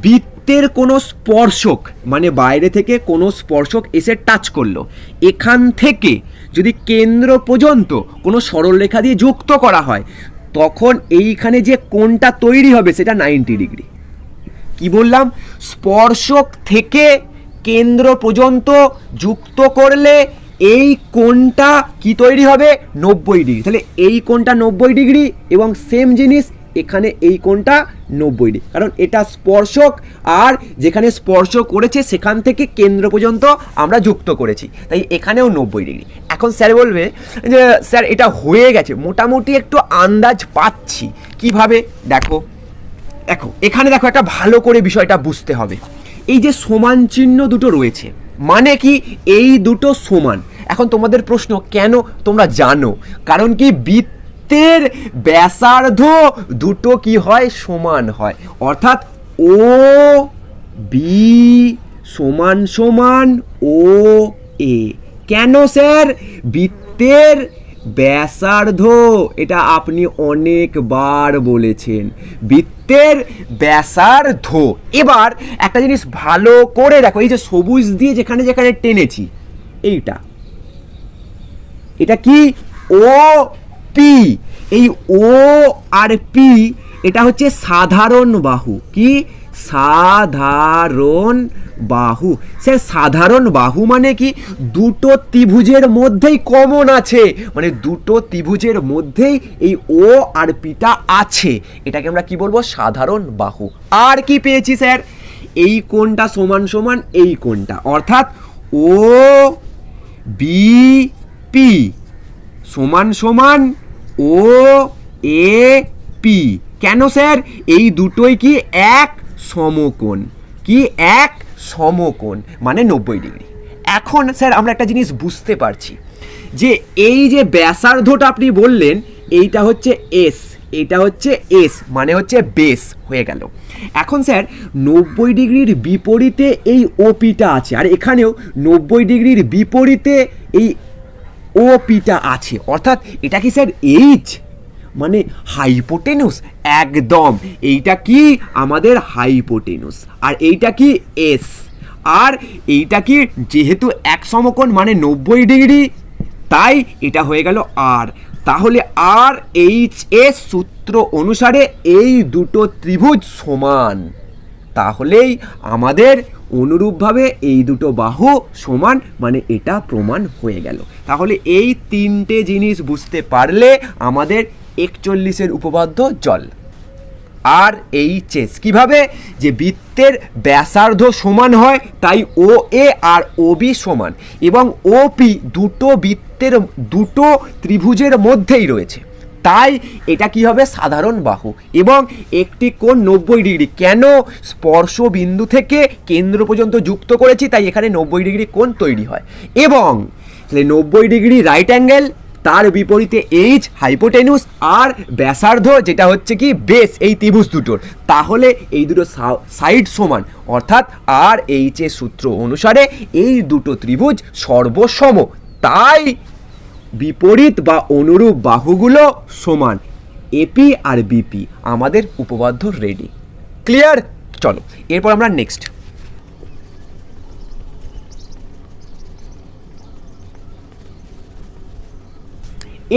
বৃত্তের কোনো স্পর্শক, মানে বাইরে থেকে কোনো স্পর্শক এসে টাচ করলো, এখান থেকে যদি কেন্দ্র পর্যন্ত কোনো সরলরেখা দিয়ে যুক্ত করা হয়, তখন এইখানে যে কোণটা তৈরি হবে সেটা 90 ডিগ্রি। কি বললাম? স্পর্শক থেকে কেন্দ্র পর্যন্ত যুক্ত করলে এই কোণটা কি তৈরি হবে? 90 ডিগ্রি। তাহলে এই কোণটা 90 ডিগ্রি এবং সেম জিনিস এখানে এই কোণটা 90 ডিগ্রি, কারণ এটা স্পর্শক, আর যেখানে স্পর্শ করেছে সেখান থেকে কেন্দ্র পর্যন্ত আমরা যুক্ত করেছি, তাই এখানেও 90 ডিগ্রি। এখন স্যার বলবে যে স্যার এটা হয়ে গেছে, মোটামুটি একটু আন্দাজ পাচ্ছি। কিভাবে? দেখো দেখো এখানে দেখো, একটা ভালো করে বিষয়টা বুঝতে হবে। এই যে সমান চিহ্ন দুটো রয়েছে, মানে কি এই দুটো সমান। এখন তোমাদের প্রশ্ন, কেন? তোমরা জানো, কারণ কি বৃত্তের ব্যাসার্ধ দুটো কি হয়? সমান হয়। অর্থাৎ ও বি সমান সমান ও এ। কেন স্যার? বৃত্তের ব্যাসার্ধ, এটা আপনি অনেকবার বলেছেন, বৃত্তের ব্যাসার্ধ। এবার একটা জিনিস ভালো করে দেখো, এই যে সবুজ দিয়ে যেখানে যেখানে টেনেছি, এইটা, এটা কি? O P. এই ও আর পি এটা হচ্ছে সাধারণ বাহু। কি? সাধারণ বাহু। স্যার সাধারণ বাহু মানে কি? দুটো ত্রিভুজের মধ্যেই কমন আছে, মানে দুটো ত্রিভুজের মধ্যেই এই ও আর পিটা আছে, এটাকে আমরা কি বলবো? সাধারণ বাহু। আর কি পেয়েছি স্যার? এই কোণটা সমান সমান এই কোণটা, অর্থাৎ ও বি পি সমান সমান ও এ পি। কেন স্যার? এই দুটোই কি? এক সমকোণ। কি? এক সমকোণ, মানে 90 ডিগ্রি। এখন স্যার আমরা একটা জিনিস বুঝতে পারছি, যে এই যে ব্যাসার্ধটা আপনি বললেন, এইটা হচ্ছে এস, এটা হচ্ছে এস, মানে হচ্ছে বেস হয়ে গেল। এখন স্যার 90 ডিগ্রির বিপরীতে এই ওপিটা আছে, আর এখানেও 90 ডিগ্রির বিপরীতে এই ও পিটা আছে, অর্থাৎ এটা কি স্যার এইচ, মানে হাইপোটেনুস? একদম, এইটা কি? আমাদের হাইপোটেনুস। আর এইটা কি? এস। আর এইটা কি? যেহেতু এক সমকোণ মানে 90 ডিগ্রি, তাই এটা হয়ে গেল আর। তাহলে আর এইচ এস সূত্র অনুসারে এই দুটো ত্রিভুজ সমান, তাহলেই আমাদের অনুরূপভাবে এই দুটো বাহু সমান, মানে এটা প্রমাণ হয়ে গেল। তাহলে এই তিনটে জিনিস বুঝতে পারলে আমাদের 41-এর উপপাদ্য জল। আর এইচ এস কিভাবে? যে বৃত্তের ব্যাসার্ধ সমান হয়, তাই ও এ আর ও বি সমান, এবং ও পি দুটো বৃত্তের দুটো ত্রিভুজের মধ্যেই রয়েছে, তাই এটা কি হবে? সাধারণ বাহু। এবং একটি কোণ 90 ডিগ্রি। কেন? স্পর্শ বিন্দু থেকে কেন্দ্র পর্যন্ত যুক্ত করেছি, তাই এখানে 90 ডিগ্রি কোণ তৈরি হয়। এবং 90 ডিগ্রি রাইট অ্যাঙ্গেল, তার বিপরীতে এইচ হাইপোটেনুস, আর ব্যাসার্ধ যেটা হচ্ছে কি? বেস, এই ত্রিভুজ দুটোর। তাহলে এই দুটো সাইড সমান, অর্থাৎ আর এইচ এর সূত্র অনুসারে এই দুটো ত্রিভুজ সর্বসম, তাই বিপরীত বা অনুরূপ বাহুগুলো সমান। এপি আর বিপি আমাদের উপপাদ্য রেডি। ক্লিয়ার? চলো এরপর আমরা নেক্সট।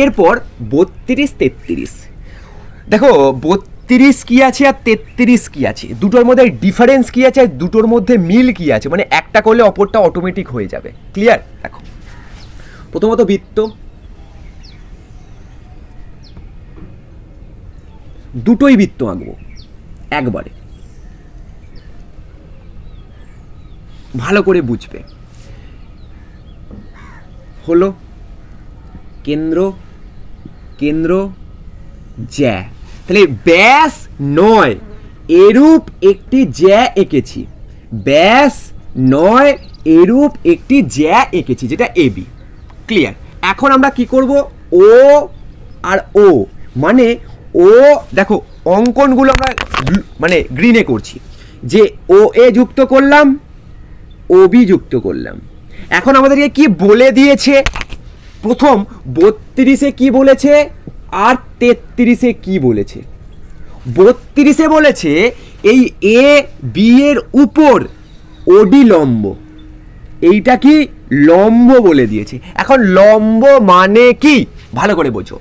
এরপর 32-33। দেখো 32 কি আছে আর 33 কি আছে, দুটোর মধ্যে ডিফারেন্স কি আছে, দুটোর মধ্যে মিল কি আছে, মানে একটা করলে অপরটা অটোমেটিক হয়ে যাবে। ক্লিয়ার? দেখো প্রথমত বৃত্ত, দুটোই বৃত্ত আঁকবো একবারে, ভালো করে বুঝবে। হলো কেন্দ্র, কেন্দ্র জ্যা, তাহলে ব্যাস 9 এরূপ একটি জ্যা এঁকেছি, ব্যাস 9 এরূপ একটি জ্যা এঁকেছি, যেটা এবি। ক্লিয়ার? এখন আমরা কি করব? ও আর ও, মানে ও, দেখো অঙ্কনগুলো আমরা মানে গ্রিনে করছি, যে ও এ যুক্ত করলাম, ও বি যুক্ত করলাম। এখন আমাদেরকে কি বলে দিয়েছে? প্রথম 32-এ কি বলেছে আর 33-এ কি বলেছে? 32-এ বলেছে এই এ বি এর উপর ওডি লম্ব, এইটা কি? লম্ব বলে দিয়েছে। এখন লম্ব মানে কি? ভালো করে বোঝো।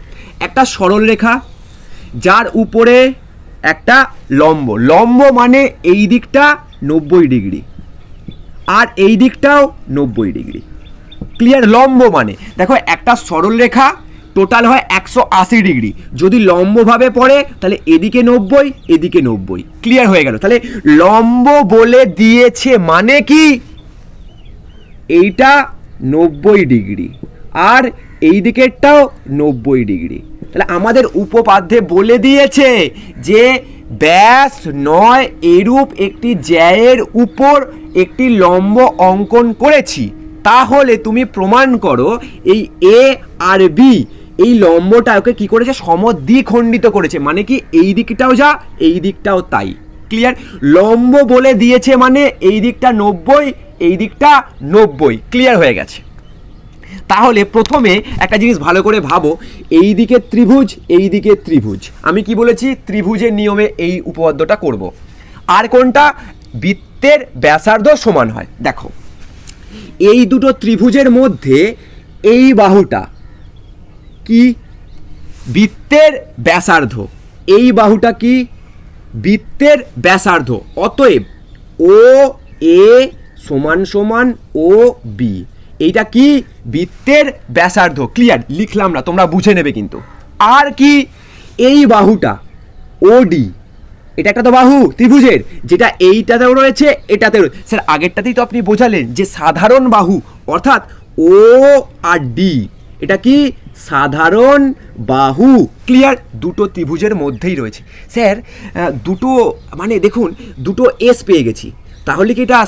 একটা সরল রেখা যার উপরে একটা লম্ব, লম্ব মানে এই দিকটা 90 ডিগ্রি আর এই দিকটাও 90 ডিগ্রি। ক্লিয়ার? লম্ব মানে দেখো একটা সরল রেখা টোটাল হয় 180 ডিগ্রি, যদি লম্বভাবে পড়ে তাহলে এদিকে 90 এদিকে 90। ক্লিয়ার হয়ে গেল? তাহলে লম্ব বলে দিয়েছে মানে কি? এইটা 90 ডিগ্রি আর এই দিকেরটাও 90 ডিগ্রি। তাহলে আমাদের উপপাদ্যে বলে দিয়েছে যে ব্যাস 9 এরূপ একটি জ্যায়ের উপর একটি লম্ব অঙ্কন করেছি, তাহলে তুমি প্রমাণ করো এই এ আর বি এই লম্বটা ওকে কি করেছে, সমদ্বিখণ্ডিত করেছে। মানে কি এই দিকটাও যা এই দিকটাও তাই। ক্লিয়ার? লম্ব বলে দিয়েছে মানে এই দিকটা 90, এই দিকটা 90। ক্লিয়ার হয়ে গেছে? তাহলে প্রথমে একটা জিনিস ভালো করে ভাবো, এই দিকে ত্রিভুজ, এই দিকে ত্রিভুজ। আমি কি বলেছি, ত্রিভুজের নিয়মে এই উপপাদ্যটা করব। আর কোনটা, বৃত্তের ব্যাসার্ধ সমান হয়। দেখো এই দুটো ত্রিভুজের মধ্যে এই বাহুটা কি, বৃত্তের ব্যাসার্ধ। এই বাহুটা কি, বৃত্তের ব্যাসার্ধ। অতএব ও এ সমান সমান ও বি, এইটা কি, বৃত্তের ব্যাসার্ধ। ক্লিয়ার? লিখলাম না, তোমরা বুঝে নেবে কিন্তু। আর কি, এই বাহুটা ওডি, এটা একটা তো বাহু ত্রিভুজের, যেটা এইটাতেও রয়েছে এটাতেও রয়েছে। স্যার আগেরটাতেই তো আপনি বোঝালেন যে সাধারণ বাহু, অর্থাৎ ও আর ডি, এটা কি সাধারণ বাহু। ক্লিয়ার? দুটো ত্রিভুজের মধ্যেই রয়েছে। স্যার দুটো মানে দেখুন দুটো এস পেয়ে গেছি, তাহলে কি এটা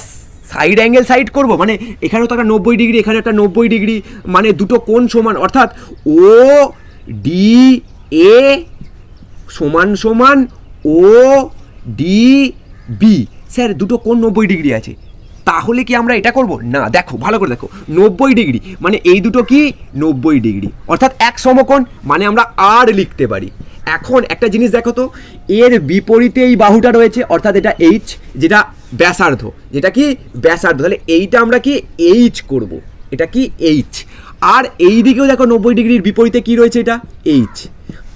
সাইড অ্যাঙ্গেল সাইড করব? মানে এখানেও তো একটা 90 ডিগ্রি, এখানে একটা 90 ডিগ্রি, মানে দুটো কোণ সমান, অর্থাৎ ও ডি এ সমান সমান ও ডি বি। স্যার দুটো কোণ 90 ডিগ্রি আছে, তাহলে কি আমরা এটা করব না? দেখো ভালো করে দেখো, 90 ডিগ্রি মানে এই দুটো কি 90 ডিগ্রি, অর্থাৎ এক সমকোণ, মানে আমরা আর লিখতে পারি। এখন একটা জিনিস দেখো তো, এর বিপরীতে এই বাহুটা রয়েছে, অর্থাৎ এটা এইচ, যেটা ব্যাসার্ধ, যেটা কি ব্যাসার্ধ। তাহলে এইটা আমরা কি এইচ করব, এটা কি এইচ। আর এই দিকেও দেখো 90 ডিগ্রির বিপরীতে কি রয়েছে, এটা এইচ।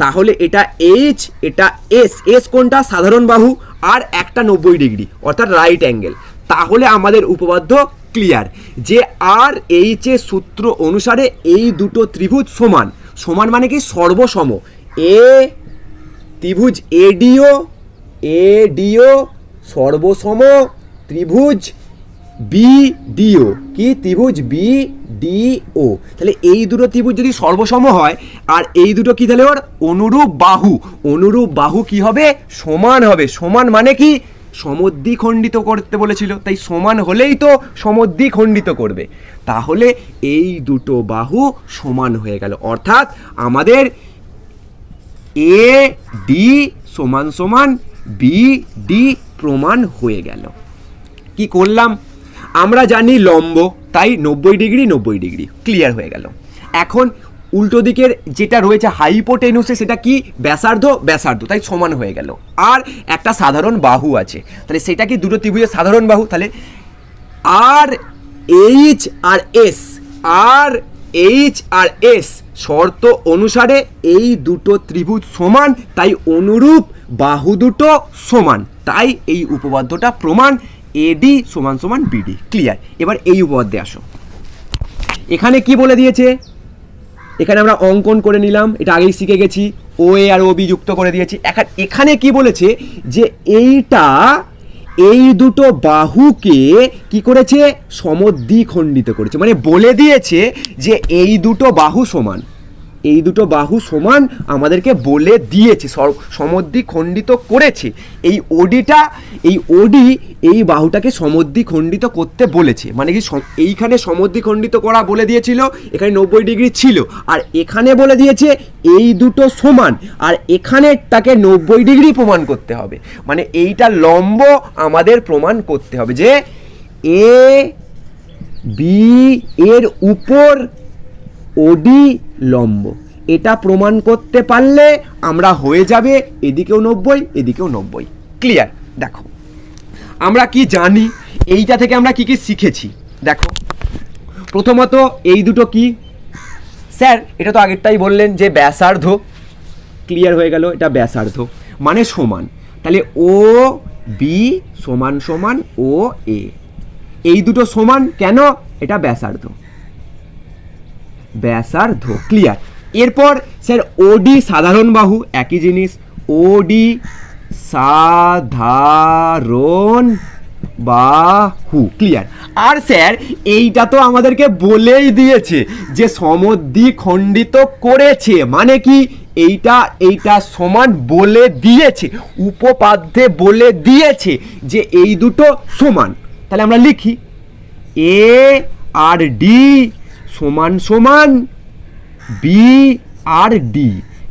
তাহলে এটা এইচ, এটা এস। এস কোনটা, সাধারণ বাহু, আর একটা 90 ডিগ্রি অর্থাৎ রাইট অ্যাঙ্গেল। তাহলে আমাদের উপপাদ্য ক্লিয়ার যে আর এইচ এর সূত্র অনুসারে এই দুটো ত্রিভুজ সমান। সমান মানে কি সর্বসম। এ ত্রিভুজ এডিও সর্বসম ত্রিভুজ বিডিও, কি ত্রিভুজ বিডিও। তাহলে এই দুটো ত্রিভুজ যদি সর্বসম হয় আর এই দুটো কি, তাহলে ওর অনুরূপ বাহু। অনুরূপ বাহু কি হবে, সমান হবে। সমান মানে কি সমদ্বিখণ্ডিত করতে বলেছিল, তাই সমান হলেই তো সমদ্বিখণ্ডিত করবে। তাহলে এই দুটো বাহু সমান হয়ে গেল, অর্থাৎ আমাদের এ ডি সমান সমান বি ডি প্রমাণ হয়ে গেল। কি করলাম, আমরা জানি লম্ব, তাই 90 ডিগ্রি 90 ডিগ্রি। ক্লিয়ার হয়ে গেল। এখন উল্টো দিকের যেটা রয়েছে হাইপোটেনুসে, সেটা কি ব্যাসার্ধ, ব্যাসার্ধ, তাই সমান হয়ে গেল। আর একটা সাধারণ বাহু আছে, তাহলে সেটা কি দুটো ত্রিভুজের সাধারণ বাহু। তাহলে আর এইচ আর এস, আর এইচ আর এস শর্ত অনুসারে এই দুটো ত্রিভুজ সমান, তাই অনুরূপ বাহু দুটো সমান, তাই এই উপপাদ্যটা প্রমাণ এডি সমান সমান বিডি। ক্লিয়ার? এবার এই উপপাদ্যে আসো। এখানে কি বলে দিয়েছে, এখানে আমরা অঙ্কন করে নিলাম, এটা আগেই শিখে গেছি। ও এ আর ও বি যুক্ত করে দিয়েছি। এখানে কি বলেছে যে এইটা এই দুটো বাহুকে কি করেছে, সমদ্বিখণ্ডিত করেছে। মানে বলে দিয়েছে যে এই দুটো বাহু সমান, এই দুটো বাহু সমান আমাদেরকে বলে দিয়েছে, সমদ্বিখণ্ডিত করেছে। এই ওডিটা, এই ওডি এই বাহুটাকে সমদ্বিখণ্ডিত করতে বলেছে। মানে কি এইখানে সমদ্বিখণ্ডিত করা বলে দিয়েছিল, এখানে 90 ডিগ্রি ছিল, আর এখানে বলে দিয়েছে এই দুটো সমান, আর এখানেরটাকে 90 ডিগ্রি প্রমাণ করতে হবে। মানে এইটা লম্ব আমাদের প্রমাণ করতে হবে যে এ বি এর উপর ওডি লম্ব। এটা প্রমাণ করতে পারলে আমরা হয়ে যাবে এদিকেও 90 এদিকেও 90। ক্লিয়ার? দেখো আমরা কি জানি, এইটা থেকে আমরা কি কি শিখেছি। দেখো প্রথমত এই দুটো কি, স্যার এটা তো আগেরটাই বললেন যে ব্যাসার্ধ। ক্লিয়ার হয়ে গেল, এটা ব্যাসার্ধ মানে সমান। তাহলে ও বি সমান সমান ও এ, এই দুটো সমান কেন, এটা ব্যাসার্ধ, ব্যাসার্ধ। ক্লিয়ার? এরপর স্যার ওডি সাধারণ বাহু, একই জিনিস, ওডি সাধারণ বাহু। ক্লিয়ার? আর স্যার এইটা তো আমাদেরকে বলেই দিয়েছে যে সমদ্বিখণ্ডিত করেছে। মানে কি এইটা সমান বলে দিয়েছে, উপপাদ্যে বলে দিয়েছে যে এই দুটো সমান। তাহলে আমরা লিখি এ আর ডি সমান সমান বি আর ডি।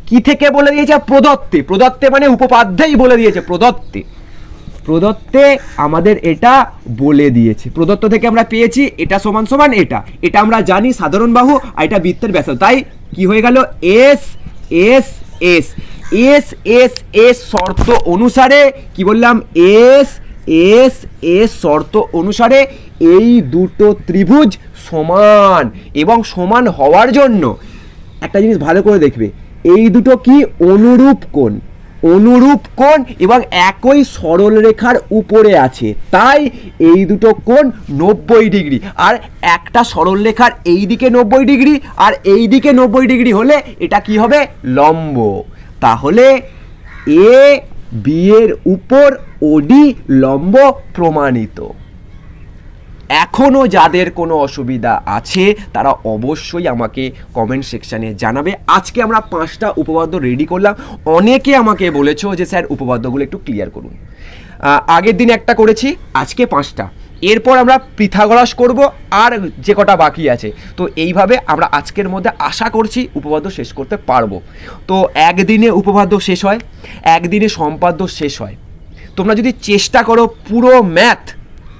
কি থেকে বলে দিয়েছে? প্রদত্তে। প্রদত্তে মানে উপপাদ্যেই বলে দিয়েছে। প্রদত্তে আমাদের এটা বলে দিয়েছে। প্রদত্ত থেকে আমরা পেয়েছি এটা সমান সমান এটা, এটা আমরা জানি সাধারণ বাহু, আর এটা বৃত্তের ব্যাসার্ধ। তাই কি হয়ে গেল? S S S S S S শর্ত অনুসারে, কি বললাম? এস এস এস শর্ত অনুসারে এই দুটো ত্রিভুজ সমান, এবং সমান হওয়ার জন্য একটা জিনিস ভালো করে দেখবে, এই দুটো কি? অনুরূপ কোণ। অনুরূপ কোণ এবং একই সরল রেখার উপরে আছে, তাই এই দুটো কোণ 90 ডিগ্রি। আর একটা সরল রেখার এই দিকে 90 ডিগ্রি আর এই দিকে 90 ডিগ্রি হলে এটা কি হবে? লম্ব। তাহলে এ বি এর উপর ওডি লম্ব প্রমাণিত। এখনও যাদের কোনো অসুবিধা আছে তারা অবশ্যই আমাকে কমেন্ট সেকশানে জানাবে। আজকে আমরা 5টা উপপাদ্য রেডি করলাম। অনেকে আমাকে বলেছো যে স্যার উপপাদ্যগুলো একটু ক্লিয়ার করুন। আগের দিন একটা করেছি, আজকে 5টা। এরপর আমরা পিথাগোরাস করব, আর যে কটা বাকি আছে। তো এইভাবে আমরা আজকের মধ্যে আশা করছি উপপাদ্য শেষ করতে পারবো। তো একদিনে উপপাদ্য শেষ হয়, একদিনে সম্পাদ্য শেষ হয়। তোমরা যদি চেষ্টা করো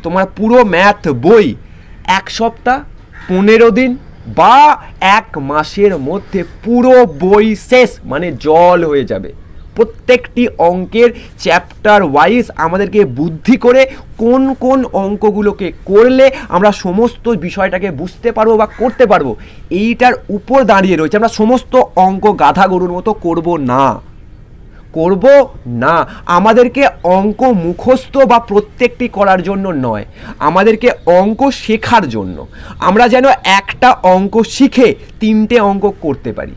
তোমার পুরো ম্যাথ বই 1 সপ্তাহ, 15 দিন বা 1 মাসের মধ্যে পুরো বই শেষ, মানে জল হয়ে যাবে। প্রত্যেকটি অঙ্কের চ্যাপ্টার ওয়াইজ আমাদেরকে বুদ্ধি করে কোন কোন অঙ্কগুলোকে করলে আমরা সমস্ত বিষয়টাকে বুঝতে পারবো বা করতে পারবো, এইটার উপর দাঁড়িয়ে রয়েছে। আমরা সমস্ত অঙ্ক গাধা গরুর মতো করব না। আমাদেরকে অঙ্ক মুখস্থ বা প্রত্যেকটি করার জন্য নয়, আমাদেরকে অঙ্ক শেখার জন্য। আমরা যেন একটা অঙ্ক শিখে 3টে অঙ্ক করতে পারি।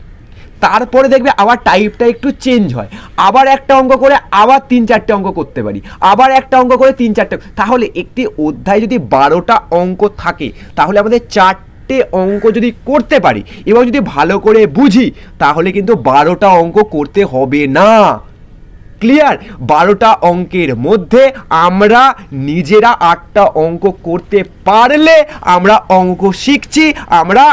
তারপরে দেখবে আবার টাইপটা একটু চেঞ্জ হয়, আবার একটা অঙ্ক করে আবার 3-4টে অঙ্ক করতে পারি, আবার একটা অঙ্ক করে 3-4টে। তাহলে একটি অধ্যায় যদি 12টা অঙ্ক থাকে, তাহলে আমাদের 4টে অঙ্ক যদি করতে পারি এবং যদি ভালো করে বুঝি, তাহলে কিন্তু 12টা অঙ্ক করতে হবে না। ক্লিয়ার? 12টা অঙ্কের মধ্যে আমরা নিজেরা 8টা অঙ্ক করতে পারলে আমরা অঙ্ক শিখছি, আমরা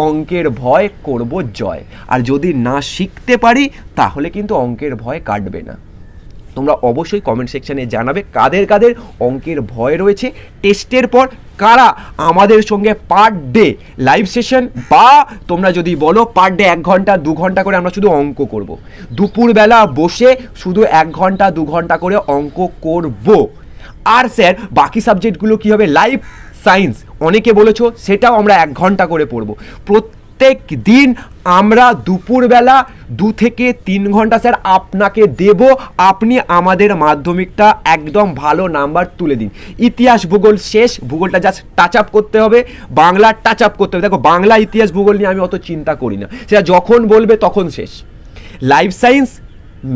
অঙ্কের ভয় করব জয়। আর যদি না শিখতে পারি তাহলে কিন্তু অঙ্কের ভয় কাটবে না। তোমরা অবশ্যই কমেন্ট সেকশানে জানাবে কাদের কাদের অঙ্কের ভয় রয়েছে। টেস্টের পর কারা আমাদের সঙ্গে পার ডে লাইভ সেশন, বা তোমরা যদি বলো পার ডে 1 ঘন্টা 2 ঘন্টা করে আমরা শুধু অঙ্ক করব, দুপুরবেলা বসে শুধু 1 ঘন্টা 2 ঘন্টা করে অঙ্ক করব। আর স্যার বাকি সাবজেক্টগুলো কী হবে? লাইফ সায়েন্স অনেকে বলেছো, সেটাও আমরা 1 ঘন্টা করে পড়ব। প্রত্যেক দিন আমরা দুপুরবেলা 2 থেকে 3 ঘন্টা স্যার আপনাকে দেব। আপনি আমাদের মাধ্যমিকটা একদম ভালো নাম্বার তুলে দিন। ইতিহাস ভূগোল শেষ, ভূগোলটা জাস্ট টাচ আপ করতে হবে, বাংলা টাচ আপ করতে হবে। দেখো বাংলা ইতিহাস ভূগোল নিয়ে আমি অত চিন্তা করি না, সেটা যখন বলবে তখন শেষ। লাইফ সায়েন্স,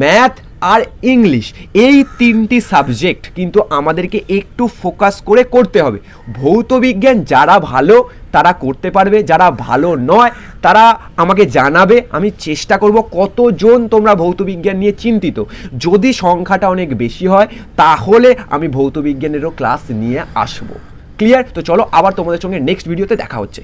ম্যাথ আর ইংলিশ, এই 3টি সাবজেক্ট কিন্তু আমাদেরকে একটু ফোকাস করে করতে হবে। ভৌত বিজ্ঞান যারা ভালো তারা করতে পারবে, যারা ভালো নয় তারা আমাকে জানাবে, আমি চেষ্টা করব। কতজন তোমরা ভৌত বিজ্ঞান নিয়ে চিন্তিত? যদি সংখ্যাটা অনেক বেশি হয় তাহলে আমি ভৌত বিজ্ঞানেরও ক্লাস নিয়ে আসবো। ক্লিয়ার? তো চলো আবার তোমাদের সঙ্গে নেক্সট ভিডিওতে দেখা হচ্ছে।